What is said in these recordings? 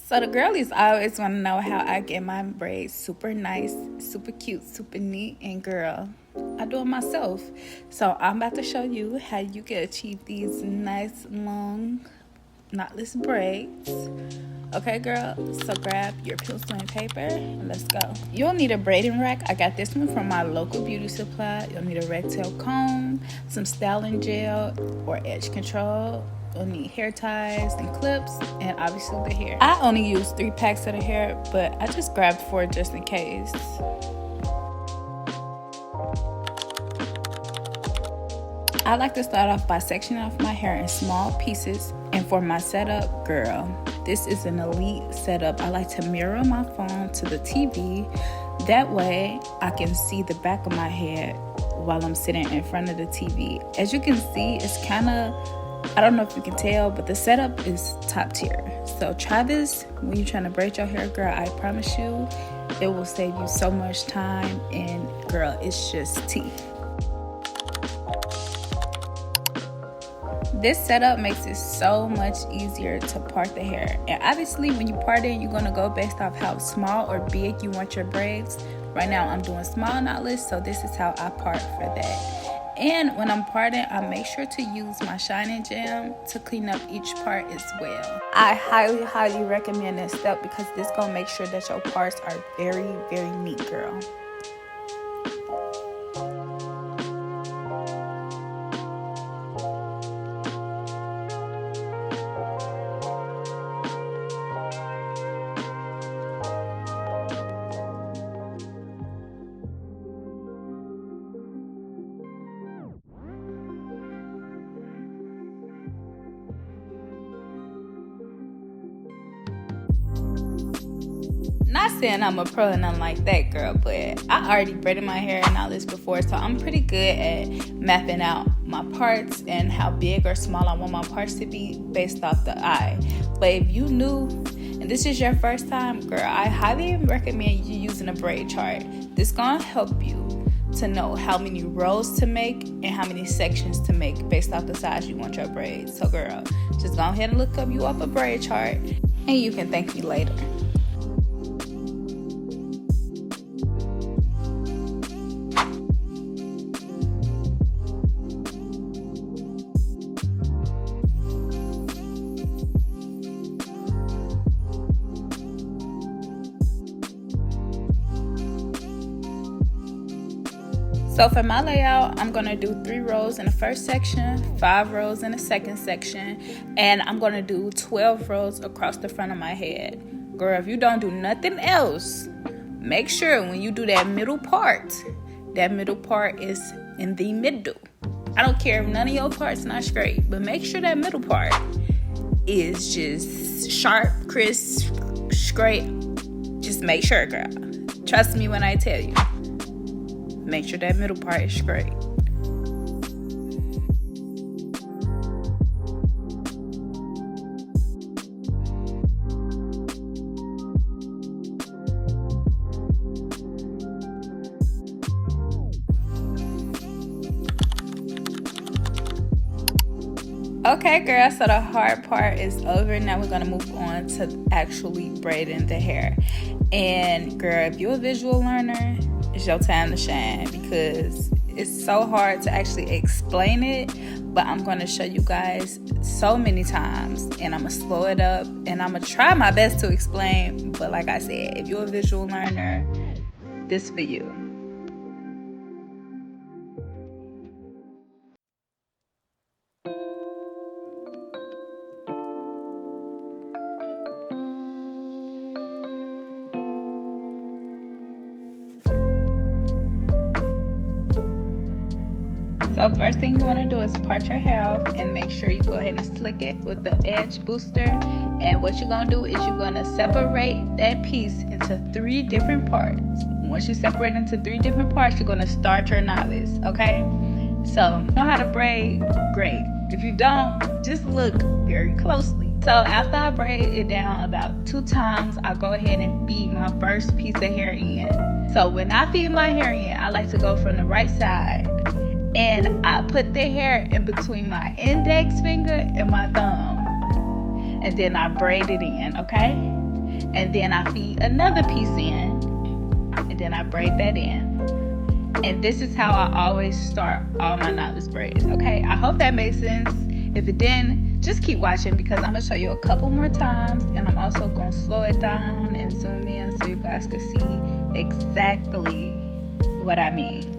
So the girlies always want to know how I get my braids super nice, super cute, super neat, and girl, I do it myself. So I'm about to show you how you can achieve these nice long knotless braids. Okay girl, so grab your pencil and paper and let's go. You'll need a braiding rack. I got this one from my local beauty supply. You'll need a rectangle comb, some styling gel or edge control. You'll need hair ties and clips, and obviously the hair. I only use 3 packs of the hair, but I just grabbed 4 just in case. I like to start off by sectioning off my hair in small pieces. And for my setup, girl, this is an elite setup. I like to mirror my phone to the TV. That way I can see the back of my head while I'm sitting in front of the TV. As you can see, it's kind of, I don't know if you can tell, but the setup is top tier. So try this when you're trying to braid your hair, girl. I promise you, it will save you so much time, and girl, it's just tea. This setup makes it so much easier to part the hair. And obviously when you part it, you're gonna go based off how small or big you want your braids. Right now I'm doing small knotless, so this is how I part for that. And when I'm parting, I make sure to use my shining gel to clean up each part as well. I highly recommend this step because this gonna make sure that your parts are very neat, girl. Not saying I'm a pro and nothing like that, girl, but I already braided my hair and all this before, so I'm pretty good at mapping out my parts and how big or small I want my parts to be based off the eye. But if you new and this is your first time, girl, I highly recommend you using a braid chart. This gonna help you to know how many rows to make and how many sections to make based off the size you want your braids. So girl, just go ahead and look up you up a braid chart and you can thank me later. So for my layout, I'm gonna do 3 rows in the first section, 5 rows in the second section, and I'm gonna do 12 rows across the front of my head. Girl, if you don't do nothing else, make sure when you do that middle part is in the middle. I don't care if none of your parts not straight, but make sure that middle part is just sharp, crisp, straight. Just make sure, girl. Trust me when I tell you. Make sure that middle part is straight. Okay girl, so the hard part is over. Now we're gonna move on to actually braiding the hair. And girl, if you're a visual learner, it's your time to shine because it's so hard to actually explain it, but I'm going to show you guys so many times, and I'm going to slow it up and I'm going to try my best to explain. But like I said, if you're a visual learner, this for you. So first thing you want to do is part your hair off and make sure you go ahead and slick it with the edge booster. And what you're going to do is you're going to separate that piece into 3 different parts. Once you separate into 3 different parts, you're going to start your knotless, okay? So know how to braid? Great. If you don't, just look very closely. So after I braid it down about 2 times, I go ahead and feed my first piece of hair in. So when I feed my hair in, I like to go from the right side. And I put the hair in between my index finger and my thumb. And then I braid it in, okay? and then I feed another piece in, and then I braid that in. And this is how I always start all my knotless braids, okay? I hope that makes sense. If it didn't, just keep watching because I'm gonna show you a couple more times, and I'm also gonna slow it down and zoom in so you guys can see exactly what I mean.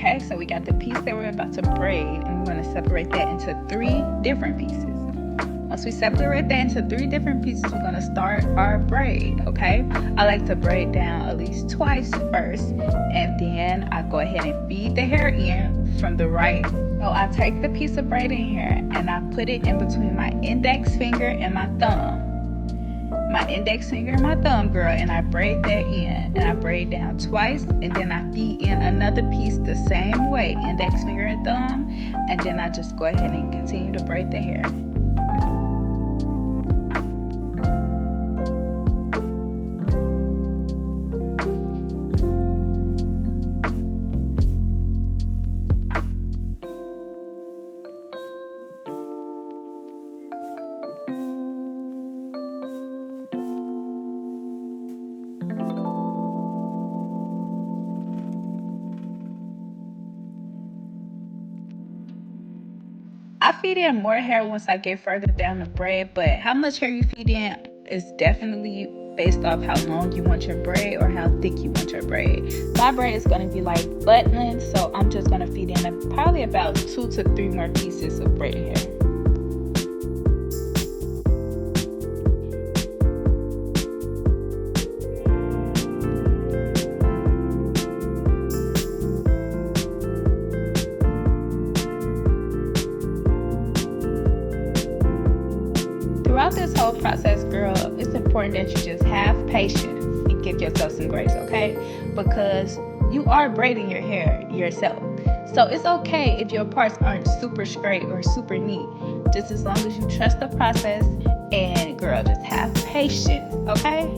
Okay, so we got the piece that we're about to braid, and we're going to separate that into 3 different pieces. Once we separate that into 3 different pieces, we're going to start our braid, okay? I like to braid down at least twice first, and then I go ahead and feed the hair in from the right. So I take the piece of braiding hair and I put it in between my index finger and my thumb. My index finger and my thumb, girl, and I braid that in, and I braid down twice, and then I feed in another piece the same way, index finger and thumb, and then I just go ahead and continue to braid the hair. I feed in more hair once I get further down the braid, but how much hair you feed in is definitely based off how long you want your braid or how thick you want your braid. My braid is going to be like butt length, so I'm just going to feed in probably about 2 to 3 more pieces of braided hair. Throughout this whole process, girl, it's important that you just have patience and give yourself some grace, okay? Because you are braiding your hair yourself. So it's okay if your parts aren't super straight or super neat. Just as long as you trust the process and, girl, just have patience, okay?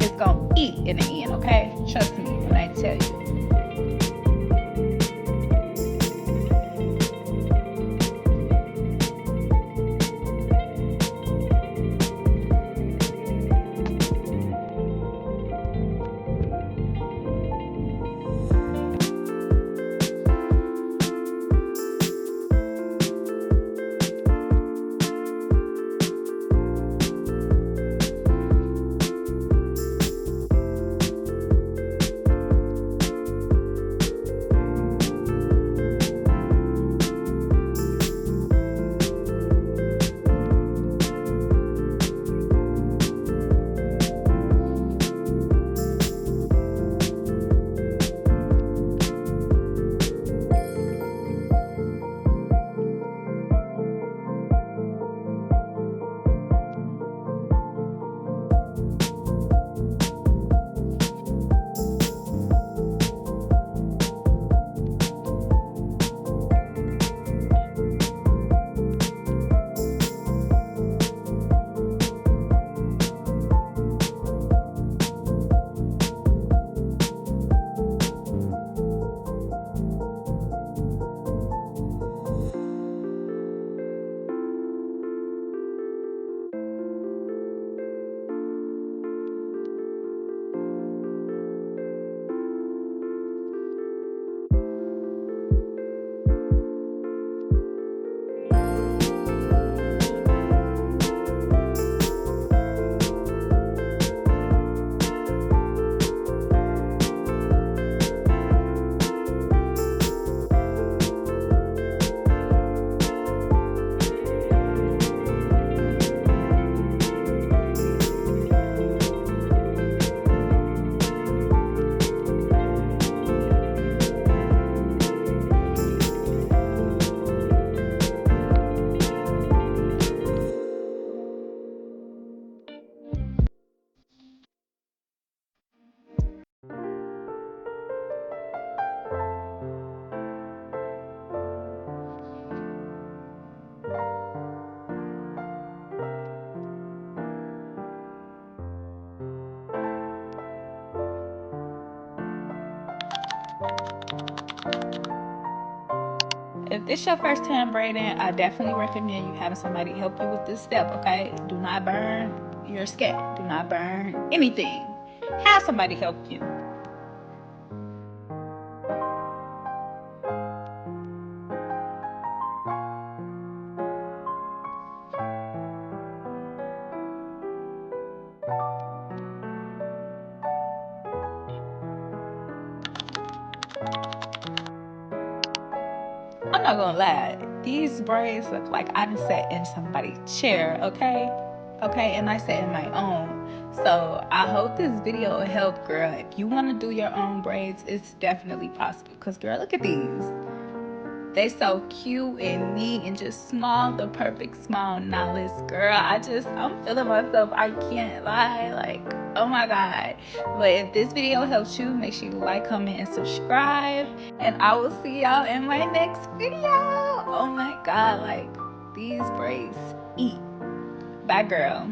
It's gonna eat in the end, okay? Trust me when I tell you. this your first time braiding, I definitely recommend you having somebody help you with this step, okay? Do not burn your skin. Do not burn anything. Have somebody help you. I'm not gonna lie, these braids look like I done sat in somebody's chair, okay? Okay, and I sat in my own. So I hope this video will help, girl. If you wanna do your own braids, it's definitely possible. Cause girl, look at these. They so cute and neat and just small, the perfect small knotless. Girl, I'm feeling myself. I can't lie. Like, oh my God. But if this video helps you, make sure you like, comment, and subscribe. And I will see y'all in my next video. Oh my God, like these braids eat. Bye, girl.